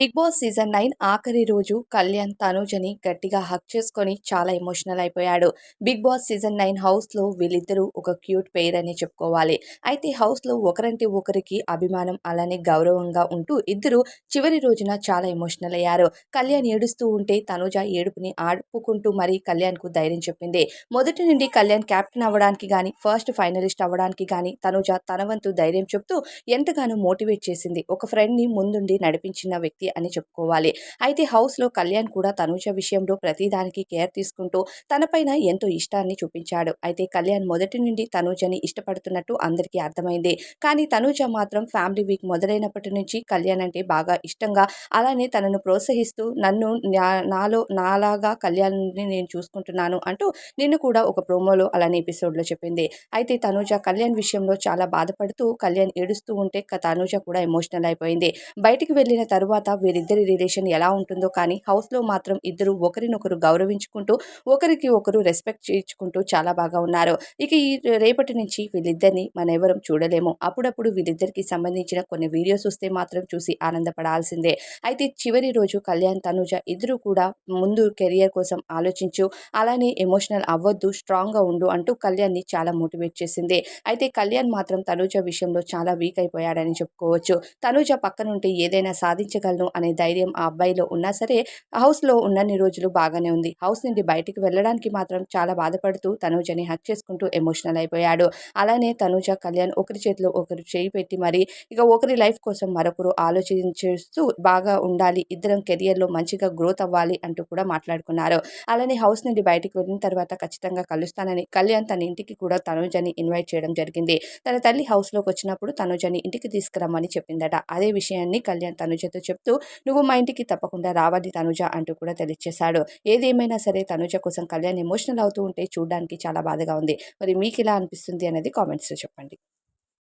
Big boss season 9 ఆఖరి రోజు కళ్యాణ్ తనూజని గట్టిగా హగ్ చేసుకొని చాలా ఎమోషనల్ అయిపోయాడు. బిగ్ బాస్ సీజన్ 9 హౌస్‌లో వీళ్ళిద్దరూ ఒక క్యూట్ పెయిర్ అనే చెప్పుకోవాలి. అయితే హౌస్‌లో ఒకరంటే ఒకరికి అభిమానం అలానే గౌరవంగా ఉంటూ ఇద్దరు చివరి రోజున చాలా ఎమోషనల్ అయ్యారు. కళ్యాణ్ ఏడుస్తూ ఉంటే తనూజ ఏడుపుని ఆపుకుంటూ మరీ కళ్యాణ్‌కు ధైర్యం చెప్పింది. మొదటి నుండి కళ్యాణ్ కెప్టెన్ అవ్వడానికి గాని, ఫస్ట్ ఫైనలిస్ట్ అవ్వడానికి గాని తనూజ తన వంతు ధైర్యం చెప్తూ ఎంతగానో మోటివేట్ చేసింది. ఒక ఫ్రెండ్‌ని ముందుండి నడిపించిన వ్యక్తి అని చెప్పుకోవాలి. అయితే హౌస్‌లో కళ్యాణ్ కూడా తనూజ విషయంలో ప్రతిదానికి కేర్ తీసుకుంటూ తనపైన ఎంతో ఇష్టాన్ని చూపించాడు. అయితే కళ్యాణ్ మొదటి నుండి తనూజని ఇష్టపడుతున్నట్టు అందరికీ అర్థమైంది. కానీ తనూజ మాత్రం ఫ్యామిలీ వీక్ మొదలైనప్పటి నుంచి కళ్యాణ్ అంటే బాగా ఇష్టంగా అలానే తనను ప్రోత్సహిస్తూ నన్ను నాలాగా కళ్యాణ్‌ని నేను చూసుకుంటున్నాను అంటూ నిన్ను కూడా ఒక ప్రోమోలో అలానే ఎపిసోడ్‌లో చెప్పింది. అయితే తనూజ కళ్యాణ్ విషయంలో చాలా బాధపడుతూ కళ్యాణ్ ఏడుస్తూ ఉంటే తనూజ కూడా ఎమోషనల్ అయిపోయింది. బయటికి వెళ్ళిన తరువాత వీరిద్దరి రిలేషన్ ఎలా ఉంటుందో కానీ హౌస్‌లో మాత్రం ఇద్దరు ఒకరినొకరు గౌరవించుకుంటూ, ఒకరికి ఒకరు రెస్పెక్ట్ ఇచ్చుకుంటూ చాలా బాగా ఉన్నారు. ఇక ఈ రేపటి నుంచి వీళ్ళిద్దరిని మనెవరం చూడలేము. అప్పుడప్పుడు వీళ్ళిద్దరికీ సంబంధించిన కొన్ని వీడియోస్ వస్తే మాత్రం చూసి ఆనందపడాల్సిందే. అయితే చివరి రోజు కళ్యాణ్, తనూజ ఇద్దరు కూడా ముందు కెరియర్ కోసం ఆలోచించు, అలానే ఎమోషనల్ అవ్వొద్దు, స్ట్రాంగ్‌గా ఉండు అంటూ కళ్యాణ్‌ని చాలా మోటివేట్ చేసింది. అయితే కళ్యాణ్ మాత్రం తనూజ విషయంలో చాలా వీక్ అయిపోయాడని చెప్పుకోవచ్చు. తనూజ పక్కనుంటే ఏదైనా సాధించగలను అనే ధైర్యం ఆ అబ్బాయిలో ఉన్నా సరే, హౌస్‌లో ఉన్నన్ని రోజులు బాగానే ఉంది. హౌస్ నుండి బయటికి వెళ్ళడానికి మాత్రం చాలా బాధపడుతూ తనూజని హగ్ చేసుకుంటూ ఎమోషనల్ అయిపోయాడు. అలానే తనూజ, కళ్యాణ్ ఒకరి చేతిలో ఒకరు చేయి పెట్టి మరి ఇక ఒకరి లైఫ్ కోసం మరొకరు ఆలోచించేస్తూ బాగా ఉండాలి. ఇద్దరం కెరియర్‌లో మంచిగా గ్రోత్ అవ్వాలి అంటూ కూడా మాట్లాడుకున్నారు. అలానే హౌస్ నుండి బయటికి వెళ్ళిన తర్వాత ఖచ్చితంగా కలుస్తానని కళ్యాణ్ తన ఇంటికి కూడా తనూజని ఇన్వైట్ చేయడం జరిగింది. తన తల్లి హౌస్‌లోకొచ్చినప్పుడు తనూజని ఇంటికి తీసుకురమ్మని చెప్పిందట. అదే విషయాన్ని కళ్యాణ్ తనూజతో చెప్తూ "నువ్వు మా ఇంటికి తప్పకుండా రావాలి తనూజ" అంటూ కూడా తెలియచేశాడు. ఏదేమైనా సరే తనూజ కోసం కళ్యాణ్ ఎమోషనల్ అవుతూ ఉంటే చూడ్డానికి చాలా బాధగా ఉంది. మరి మీకెలా అనిపిస్తుంది అనేది కామెంట్స్‌లో చెప్పండి.